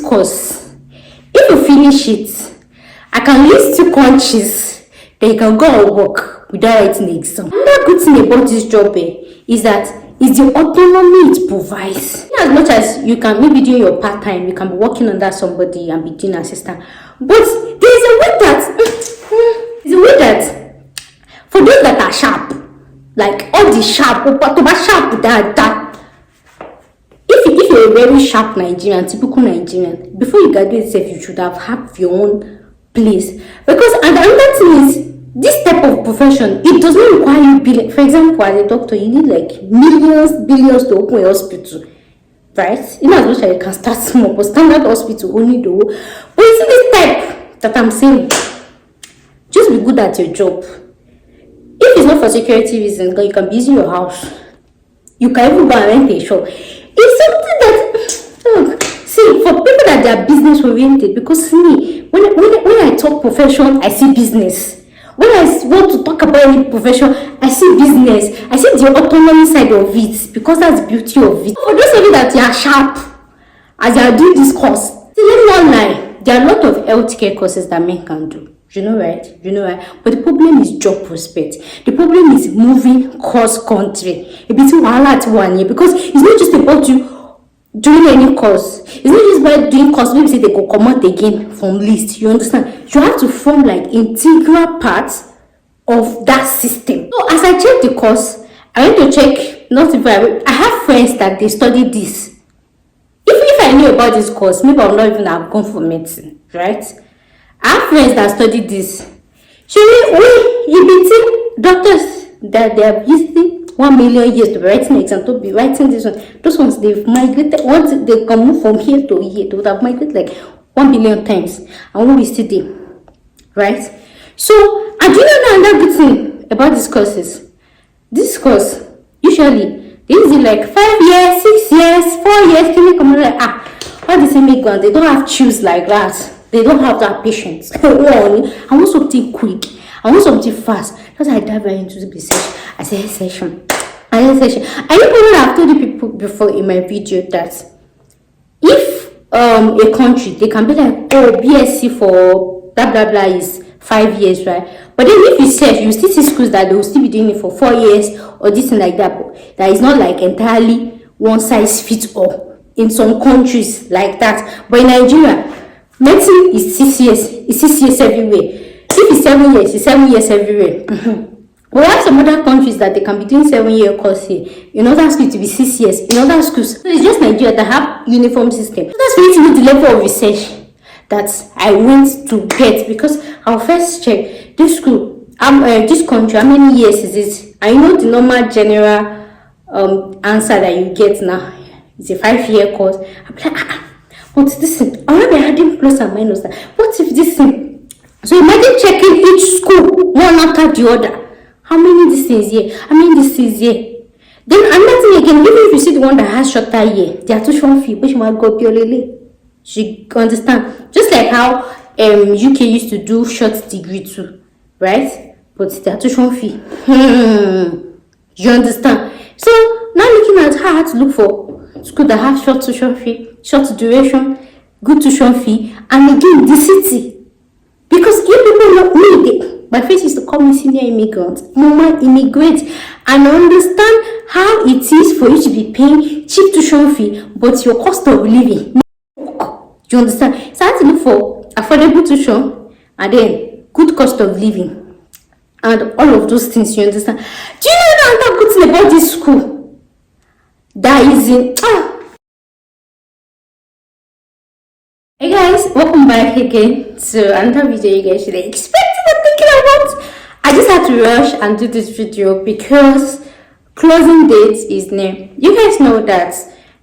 course, if you finish it, I can list 2 countries that you can go and work without writing the exam. Another good thing about this job is that it's the autonomy it provides. As much as you can maybe do your part-time, you can be working under somebody and be doing assistant. But there's a way that for those that are sharp, like all the sharp, if you're a very sharp Nigerian, typical Nigerian, before you graduate yourself, you should have your own place. Because and another thing is, this type of profession, it does not require you billion. For example, as a doctor, you need like millions, billions to open a hospital, right? You know, as much as you can start small, but standard hospital only do. But you see this type that I'm saying, just be good at your job. If it's not for security reasons, you can be using your house. You can even go and rent a shop. It's something that, look, see, for people that they are business oriented, because me, when I talk profession, I see business. When I want to talk about any profession, I see business. I see the autonomy side of it, because that's the beauty of it. For those of you that you are sharp, as you are doing this course, let me not lie, there are a lot of healthcare courses that men can do. You know, right? But the problem is job prospect. The problem is moving cross country. A bit at 1 year, because it's not just about you doing any course. It's not just about doing course. Maybe say they go come out again from list. You understand? You have to form like integral parts of that system. So as I check the course, I went to check. Not if I have friends that they study this. If I knew about this course, maybe I would not even have gone for medicine, right? I have friends that study this. We doctors that they are using 1 million years to be writing exam, to be writing this one. Those ones they've migrated. Once they can move from here to here, they would have migrated like 1 billion times, and we still there, right? So, and do you know another good thing about these courses? This course usually they use it like 5 years, 6 years, 4 years. Can you come like all the same make they don't have choose like that. They don't have that patience. I want something quick. I want something fast. That's why I dive right into the research. I say session. I know I've told the people before in my video that if a country, they can be like, oh, BSc for blah blah blah is 5 years, right? But then if you search, you still see schools that they will still be doing it for 4 years or this and like that. But that is not like entirely one size fits all in some countries like that. But in Nigeria, medicine is 6 years. It's 6 years everywhere. If it's 7 years, it's 7 years everywhere. We have some other countries that they can be doing 7-year course here. In other schools, to be 6 years. In other schools, so it's just Nigeria that have uniform system. So that's really the level of research that I went to get, because I'll first check this school, this country, how many years is it? I know the normal general answer that you get now. It's a 5-year course. I'm like, but this thing, I want to be adding plus and minus that. What if this thing? So imagine checking each school one after the other. How many this is here? How many this is here? Then another thing again, even if you see the one that has shorter year, their tuition fee, which might go purely. You understand? Just like how UK used to do short degree too, right? But their tuition fee. You understand? So now looking at how I had to look for school that have short tuition fee, short duration, good tuition fee, and again the city. Because if people not me, my face is to call me senior immigrant, mama immigrant, and understand how it is for you to be paying cheap tuition fee, but your cost of living. You understand? So I had to look for affordable tuition and then good cost of living and all of those things. You understand? Do you know another good thing about this school? That is in Hey guys, welcome back again to another video you guys should expect and thinking about. I just had to rush and do this video because closing date is near. You guys know that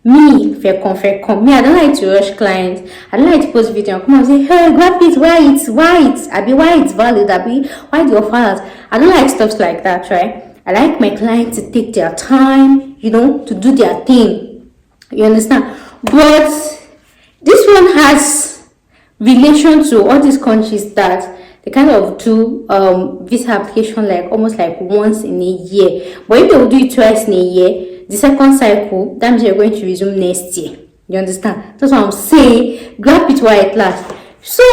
me, me, I don't like to rush clients. I don't like to post video and come and say, hey, grab it, why it's valid, why the offer. I don't like stuff like that, right? I like my clients to take their time, you know, to do their thing. You understand? But this one has relation to all these countries that they kind of do visa application like almost like once in a year. But if they will do it twice in a year, the second cycle, that means you're going to resume next year. You understand? That's what I'm saying. Grab it while it lasts. So,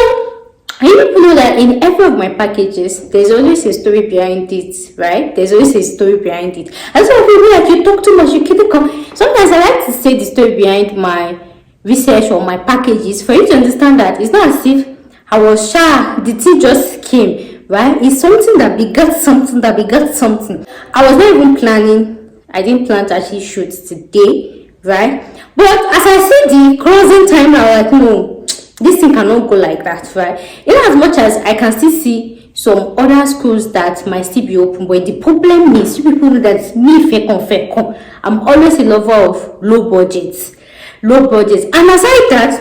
you people know that in every of my packages, there's always a story behind it, right? There's always a story behind it. And some people like, you talk too much, you keep it sometimes I like to say the story behind my research or my packages for you to understand that it's not as if I was shy, the tea just came, right? It's something that begat something that begat something. I was not even planning. I didn't plan to actually shoot today, right? But as I see the closing time, I was like, no, this thing cannot go like that, right? In as much as I can still see some other schools that might still be open, but the problem is, you people know that me, I'm always a lover of low budgets. And aside that,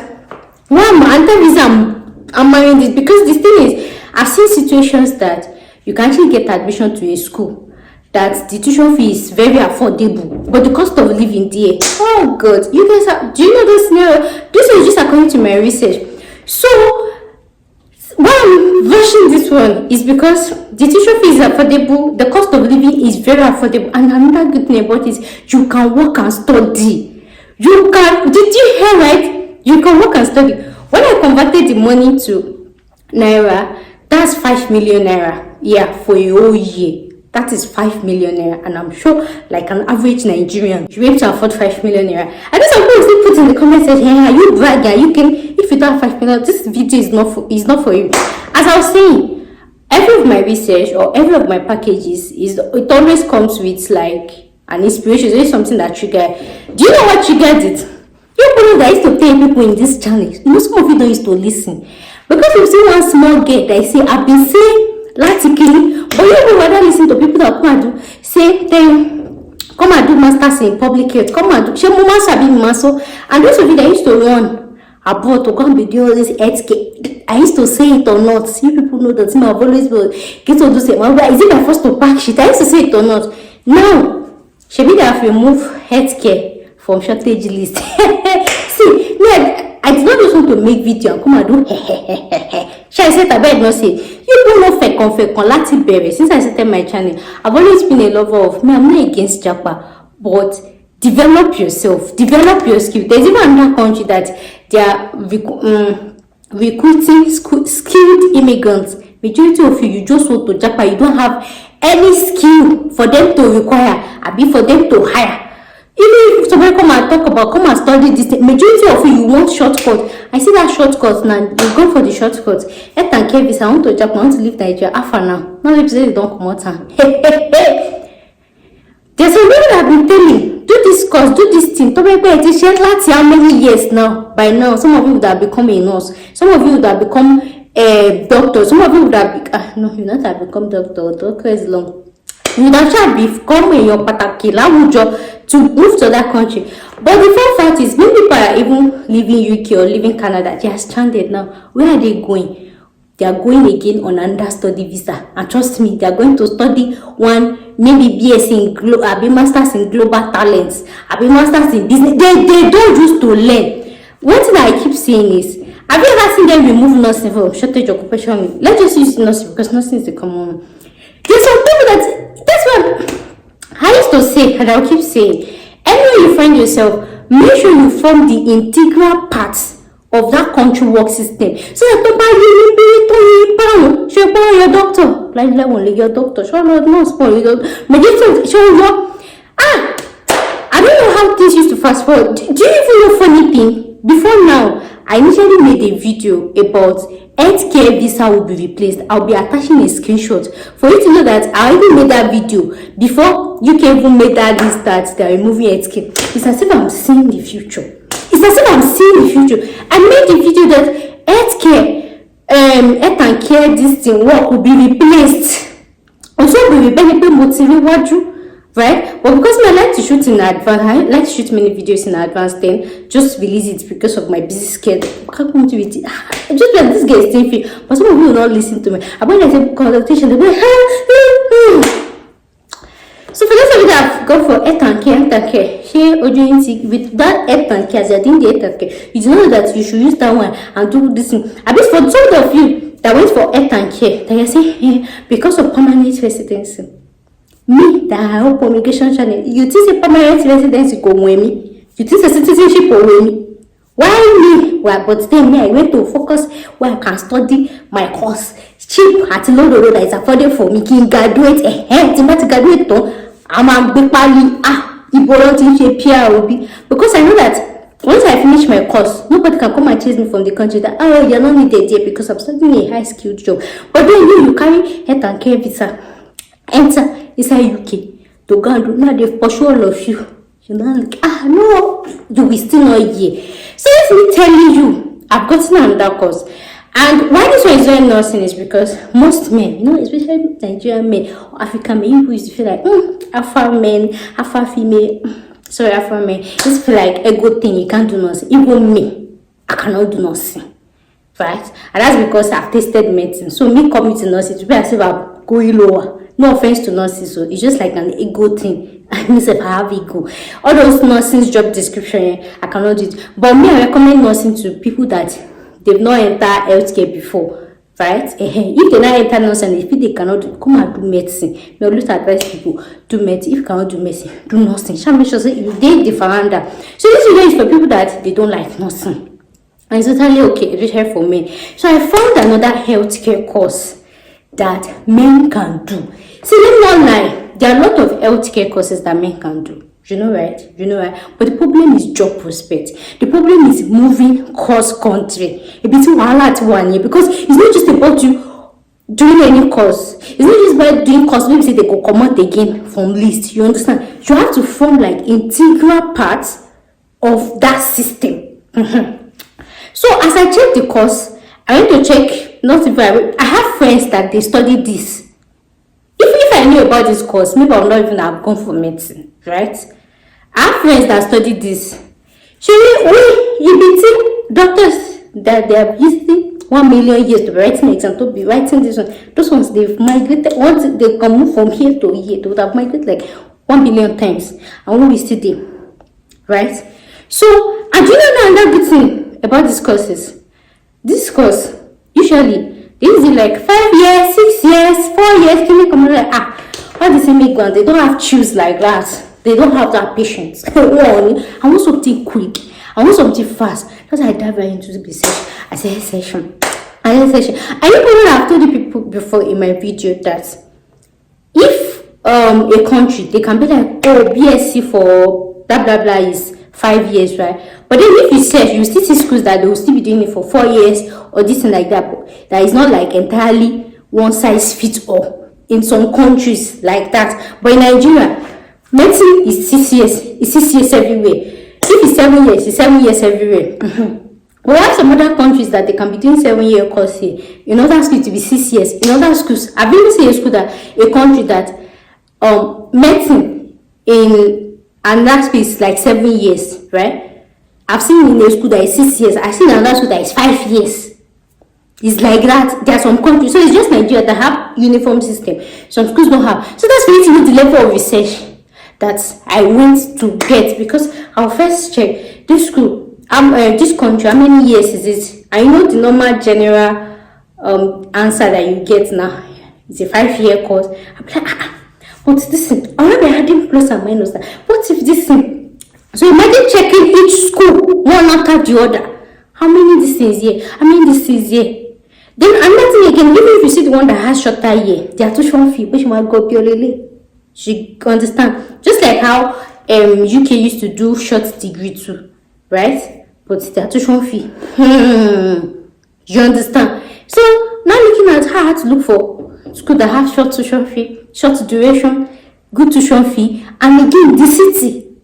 I'm marrying this because this thing is, I've seen situations that you can actually get admission to a school that the tuition fee is very affordable, but the cost of living there, oh god, you guys are, do you know this scenario? This is just according to my research. So why I'm rushing this one is because the tuition fee is affordable, the cost of living is very affordable, and another good thing about it is you can work and study. You can, did you hear right? You can work and study. When I converted the money to Naira, that's 5 million Naira, yeah, for a whole year. That is 5 million Naira, and I'm sure like an average Nigerian should be able to afford 5 million Naira. And then some people still put in the comments saying, hey, you bragger, you can, if you don't have 5 million, this video is not for you. As I was saying, every of my research or every of my packages it always comes with like an inspiration. There is something that triggered. Do you know what triggered it? You know that I used to tell people in this channel, you know, some of you don't used to listen. Because you see one small girl that I say, I've been saying practically, but you don't rather listen to people that come and do, say, come and do masters in public health, come and do, and those of you that used to run abroad to go and be doing all this healthcare, I used to say it or not. See, people know that I've always been get to do say, is it my first to pack shit? I used to say it or not. Now, should they have removed healthcare from shortage list? See, like, I did not just want to make video and come and do Shall I said I better not say you don't know fake on berry. Since I started my channel, I've always been a lover of me. I'm not against Japa, but develop yourself, develop your skill. There's even another country that they are recruiting skilled immigrants. Majority of you just want to Japa, you don't have any skill for them to require, or be for them to hire. Even if somebody come and talk about, come and study this thing, majority of you want shortcut. I see that shortcut now. You go for the shortcut. Health and care visa, I want to Japan, I want to leave Nigeria. After now. Now if they don't come out. There's some people that have been telling, do this course, do this thing. To be how many years now? By now, some of you would have become a nurse. Some of you would have become a doctor. Some of you would have no, you not have become doctor. Doctor is long. You would have become in your PATICULAR job to move to that country. But the fun fact is, many people are even leaving UK or leaving Canada. They are stranded now. Where are they going? They are going again on another study visa. And trust me, they are going to study one, maybe BS in be masters in global talents, be masters in business. They don't used to learn. One thing that I keep saying is, have you ever seen them remove nursing from shortage occupation? Let's just use nursing because nursing is the common one. There's some people that's what I used to say, and I'll keep saying, anywhere you find yourself, make sure you form the integral parts of that country work system. So that your doctor, like only your doctor, show no spoil your I don't know how things used to fast forward. Do you even know funny thing? Before now, I initially made a video about healthcare visa will be replaced. I'll be attaching a screenshot for you to know that I already made that video before you can even make that list that they're removing healthcare. It's as if I'm seeing the future. It's as if I'm seeing the future. I made the video that healthcare, health and care, this thing work will be replaced. Also, will be benefit right? But because I like to shoot in advance, I like to shoot many videos in advance, then just release it because of my busy schedule. I can't come to it. Just like this guy is still free, but some of you will not listen to me. I when I say consultation, they'll be like, So for those of you that have gone for health and care, with that health and care, as you're doing the health and care, you know that you should use that one and do this thing. At least for some of you that went for health and care, that you say, because of permanent residency. Me, that I hope immigration channel, you think a permanent residency go with me? You think a citizenship go with me? Why me? Well, but then me, I went to focus where I can study my course. Cheap at low that is affordable for me. Can graduate to graduate I'm a big pali because I know that once I finish my course, nobody can come and chase me from the country that you're not needed here because I'm studying a high skilled job. But then you carry health and care visa, enter inside UK to go and do now they pursue all of you. You know, like, no, you will still not here. So let me tell you, I've gotten another course. And why this one is very nursing is because most men, especially Nigerian men or African men, who used to feel like, Alpha men, Alpha female, Alpha men, just feel like a good thing, you can't do nothing. Even me, I cannot do nothing. Right? And that's because I've tasted medicine. So me coming to nursing, to be as if I'm going lower. No offense to nurses, so it's just like an ego thing. I mean, if I have ego, all those nursing job description, I cannot do it. But me, I recommend nursing to people that they've not entered healthcare before, right? If they not enter nursing, if they cannot do, come and do medicine. Me always advise people do medicine. If you cannot do medicine, do nursing. Shall make sure you date the veranda. So this video is for people that they don't like nursing, and it's totally okay. It's helpful for me. So I found another healthcare course that men can do. See, let me not lie. There are a lot of healthcare courses that men can do. You know, right? But the problem is job prospect. The problem is moving cross country. A bit at 1 year because it's not just about you doing any course. It's not just about doing course. Maybe say they go come out again from list. You understand? You have to form like integral parts of that system. So as I check the course, I went to check. I have friends that they study this. If I knew about this course, maybe I would not even have gone for medicine, right? I have friends that study this. You doctors that they have used 1 million years to be writing exam, to be writing this one. Those ones they've migrated. Once they can move from here to here, they would have migrated like 1 billion times, and we will still there, right? So, and do you know another good thing about these courses? This course usually. This is like 5 years, 6 years, 4 years. Can you come like all the same ground? They don't have choose like that. They don't have that patience. I want something quick. I want something fast. That's why I dive right into the research. I say session. I know probably I've told the people before in my video that if a country they can be like BSc for blah blah blah is 5 years, right? But then if you search, you still see schools that they will still be doing it for 4 years or this and like that. But that is not like entirely one size fits all in some countries like that. But in Nigeria, medicine is 6 years. It's 6 years everywhere. If it's 7 years, it's 7 years everywhere. We have some other countries that they can be doing 7-year course here. In other schools to be 6 years. In other schools, I've even seen a school that a country that medicine in another space like 7 years, right? I've seen in a school that is 6 years. I've seen another school that is 5 years. It's like that. There are some countries. So it's just Nigeria that have uniform system. Some schools don't have. So that's really the level of research that I went to get, because I'll first check this school, this country, how many years is it? I know the normal general answer that you get now. It's a 5-year course. I'm like, what's this thing? I'm not adding plus and minus that. What if this thing? So imagine checking each school one after the other. How many this is here? How many this is here? Then another thing again, even if you see the one that has shorter year, their tuition fee, which might go purely. You understand? Just like how UK used to do short degree too, right? But their tuition fee. You understand? So now looking at how to look for school that have short tuition fee, short duration, good tuition fee, and again the city.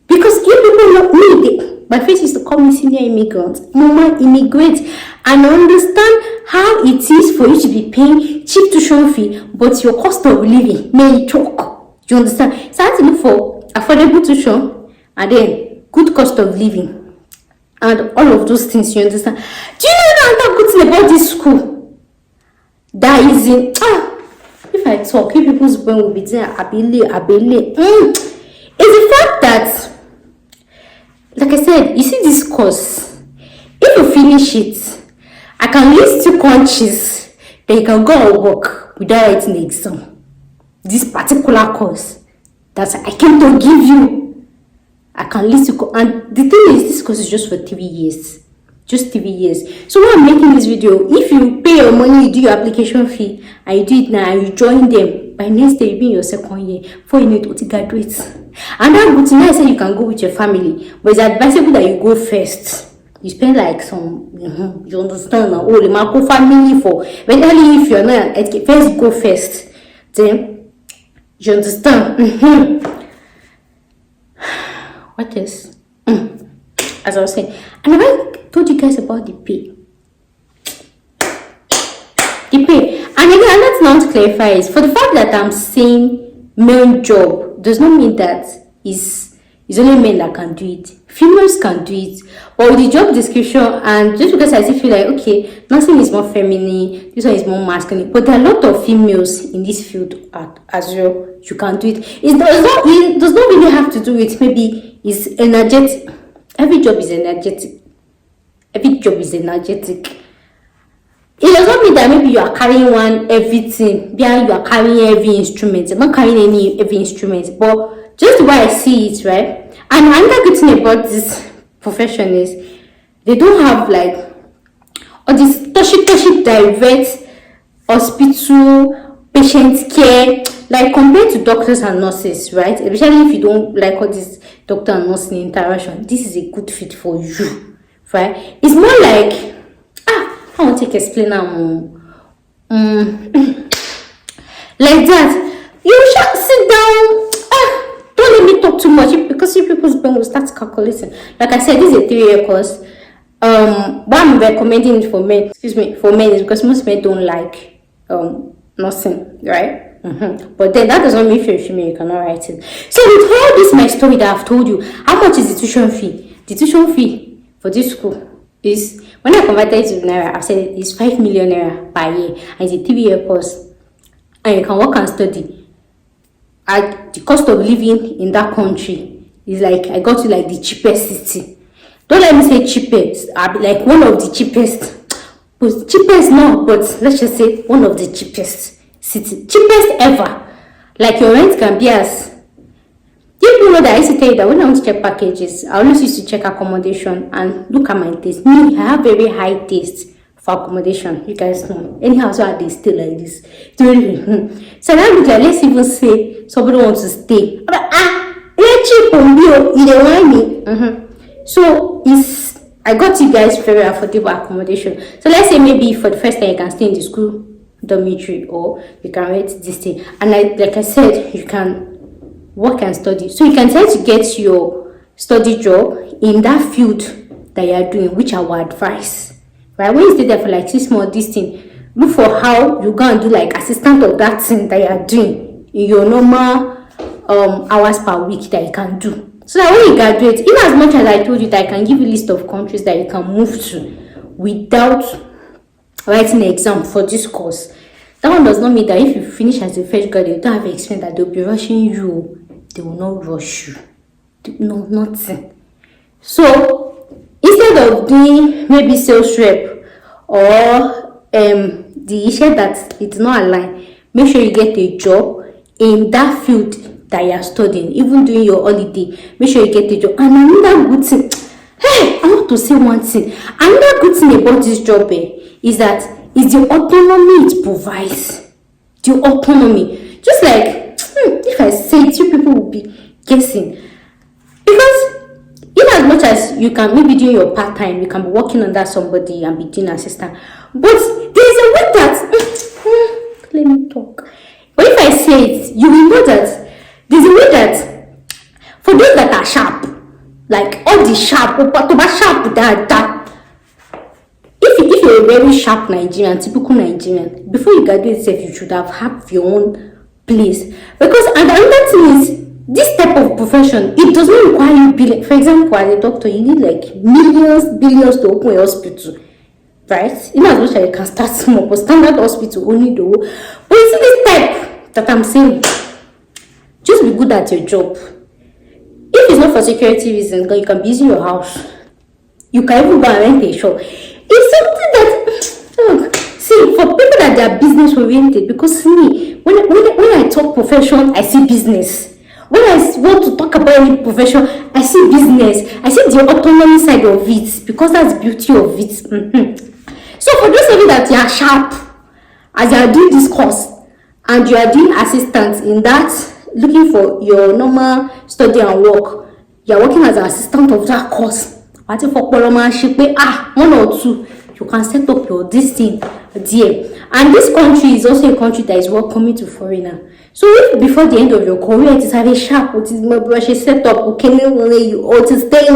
Because you people not need it. My face is to call me senior immigrant, normal immigrant, and understand how it is for you to be paying cheap tuition fee, but your cost of living may choke. You understand? So I have to look for affordable tuition and then good cost of living and all of those things. You understand? Do you know another good thing about this school? That is in if I talk, if people's brain will be there, abele. It's the fact that, like I said, you see this course, if you finish it, I can list 2 countries that you can go and work without writing the exam. This particular course that I came to give you. I can list you. And the thing is, this course is just for 3 years. Just 3 years. So when I'm making this video, if you pay your money, you do your application fee, and you do it now, and you join them, by next day, you'll be in your 2nd year, before you need to graduate. And that good thing, I say you can go with your family, but it's advisable that you go first. You spend like some, you understand now, oh, the Marco family for, especially if you're not, first go first. Then, you understand? What else? As I was saying, and I told you guys about the pay. The pay. And again, let's not clarify is for the fact that I'm saying male job does not mean that it's only men that can do it. Females can do it. But with the job description, and just because I still feel like, okay, nursing is more feminine, this one is more masculine, but there are a lot of females in this field as well. You can do it. It does not really have to do with maybe it's energetic. Every job is energetic. Every job is energetic. It does not mean that maybe you are carrying everything. Yeah, you are carrying every instrument. You're not carrying every instrument. But just the way I see it, right? And another good thing about this profession is they don't have like all this touchy direct hospital patient care, like compared to doctors and nurses, right? Especially if you don't like all this doctor and nursing interaction, this is a good fit for you, right? It's more like I want to explain now. Like that. You should sit down. Don't let me talk too much because you people's brain will start calculating. Like I said, this is a 3-year course. Why I'm recommending it for men, for men is because most men don't like nursing, right? But then that doesn't mean if you're a female you cannot write it. So with all this my story that I've told you, how much is the tuition fee? The tuition fee for this school is, when I converted it to Naira, I said it's 5 million Naira per year, and it's a 3-year course, and you can work and study. At the cost of living in that country is like, I got to like the cheapest city. Don't let me say cheapest, I'll be like one of the cheapest, but cheapest now, but let's just say one of the cheapest city, cheapest ever. Like your rent can be as, you know that I used to tell you that when I want to check packages, I always used to check accommodation and look at my taste. Me, I have very high taste for accommodation. You guys know. Anyhow, so they stay like this. So now look like, let's even say somebody wants to stay. It's cheap on you. You don't want me. So I got you guys very affordable accommodation. So let's say maybe for the first time you can stay in the school dormitory, or you can rent this thing. And like I said, you can work and study. So you can try to get your study job in that field that you are doing, which I would advise. Right? When you stay there for like 6 months, this thing, look for how you go and do like assistant of that thing that you are doing in your normal hours per week that you can do. So that when you graduate, in as much as I told you that I can give you a list of countries that you can move to without writing an exam for this course, that one does not mean that if you finish as a fresh graduate, you don't have experience that they'll be rushing you. They will not rush you. No, nothing. So instead of doing maybe sales rep or the issue that it's not aligned, make sure you get a job in that field that you are studying. Even during your holiday, make sure you get a job. And another good thing, hey, I want to say one thing. Another good thing about this job is that it's the autonomy it provides. The autonomy. Just like, if I say it, you people will be guessing. Because in as much as you can maybe do your part-time, you can be working under somebody and be doing assistant. But there's a way that, let me talk. But if I say it, you will know that there's a way that for those that are sharp, like all the sharp, if you're a very sharp Nigerian, typical Nigerian, before you graduate yourself, you should have your own place. Because and another thing is, this type of profession, it does not require you billion. For example, as a doctor, you need like millions, billions to open a hospital, right? In as much as you can start small, but standard hospital only do. But you see this type that I'm saying, just be good at your job. If it's not for security reasons, you can be using your house. You can even go and rent a shop. It's something that, look, see, for people that they are business oriented, because me, when I talk profession, I see business. When I want to talk about any profession, I see business, I see the autonomy side of it, because that's the beauty of it. So for those of you that you are sharp as you are doing this course and you are doing assistant in that, looking for your normal study and work, you are working as an assistant of that course. I think for one or two, you can set up your this thing there. And this country is also a country that is welcoming to foreigner. So if before the end of your career it is having sharp, it is my brush set up, okay, or to stay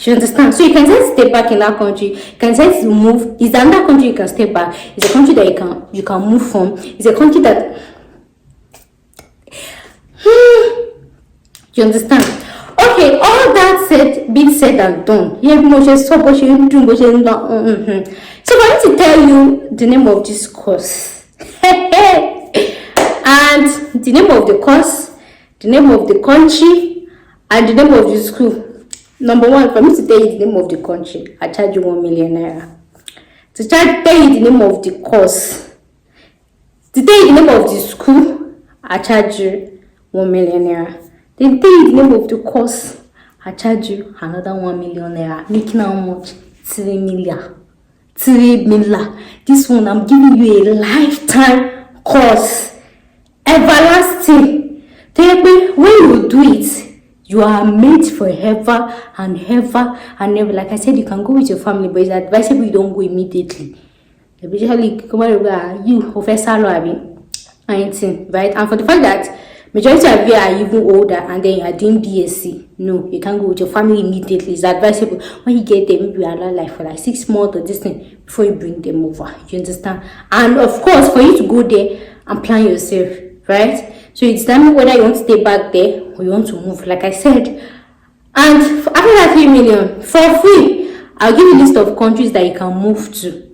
you understand? So you can just stay back in that country. You can just move. It's another country you can stay back. It's a country that you can move from. It's a country that you understand? Okay, all that being said and done. So for me to tell you the name of this course. And the name of the course, the name of the country, and the name of the school. Number one, for me to tell you the name of the country, I charge you 1 million naira. To tell you the name of the course, to tell you the name of the school, I charge you 1 million naira. Then tell you the name of the course, I charge you another 1 million naira. Making how much? 3 million. 3 million. This one, I'm giving you a lifetime course. Everlasting. Tell me, when you do it, you are made forever and ever and ever. Like I said, you can go with your family, but it's advisable you don't go immediately. Especially, you, Professor anything, right? And for the fact that majority of you are even older and then you are doing BSc, no, you can't go with your family immediately. It's advisable when you get them, maybe you allow like for like 6 months or this thing before you bring them over. You understand? And of course, for you to go there and plan yourself, right? So it's time whether you want to stay back there or you want to move, like I said. And after that 3 million, for free, I'll give you a list of countries that you can move to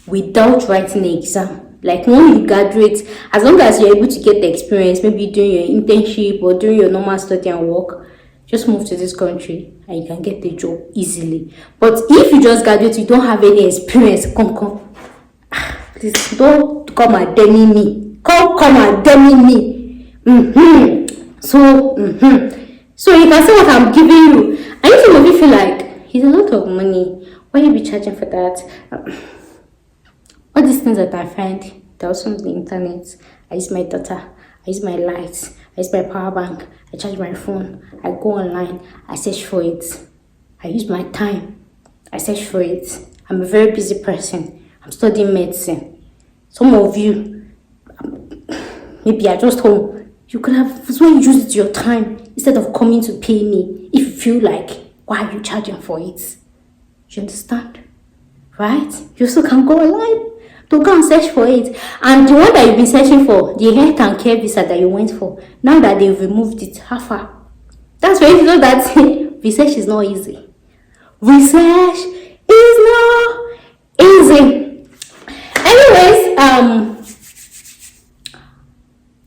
without writing an exam. Like when you graduate, as long as you're able to get the experience, maybe doing your internship or doing your normal study and work, just move to this country and you can get the job easily. But if you just graduate, you don't have any experience, come. Please don't come and demi me. Come and demi me. So you can see what I'm giving you. And if some of you feel like it's a lot of money, why you be charging for that? All these things that I find, they're also on the internet. I use my data, I use my lights, I use my power bank, I charge my phone, I go online, I search for it. I use my time, I search for it. I'm a very busy person. I'm studying medicine. Some of you, maybe are just home. You could have used your time instead of coming to pay me. If you feel like, why are you charging for it? You understand? Right? You also can go online to go and search for it. And the one that you've been searching for, the health and care visa that you went for, now that they've removed it, how far? That's why you know that research is not easy. Research is not easy. Anyways,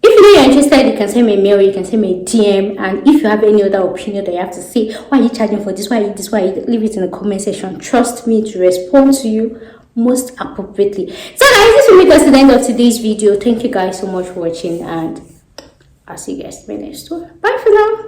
if you're interested, you can send me a mail, you can send me a DM, and if you have any other opinion that you have to say, why are you charging for this, why are you this, why are you, leave it in the comment section. Trust me to respond to you most appropriately. So guys, this will make us to the end of today's video. Thank you guys so much for watching, and I'll see you guys in my next one. Bye for now.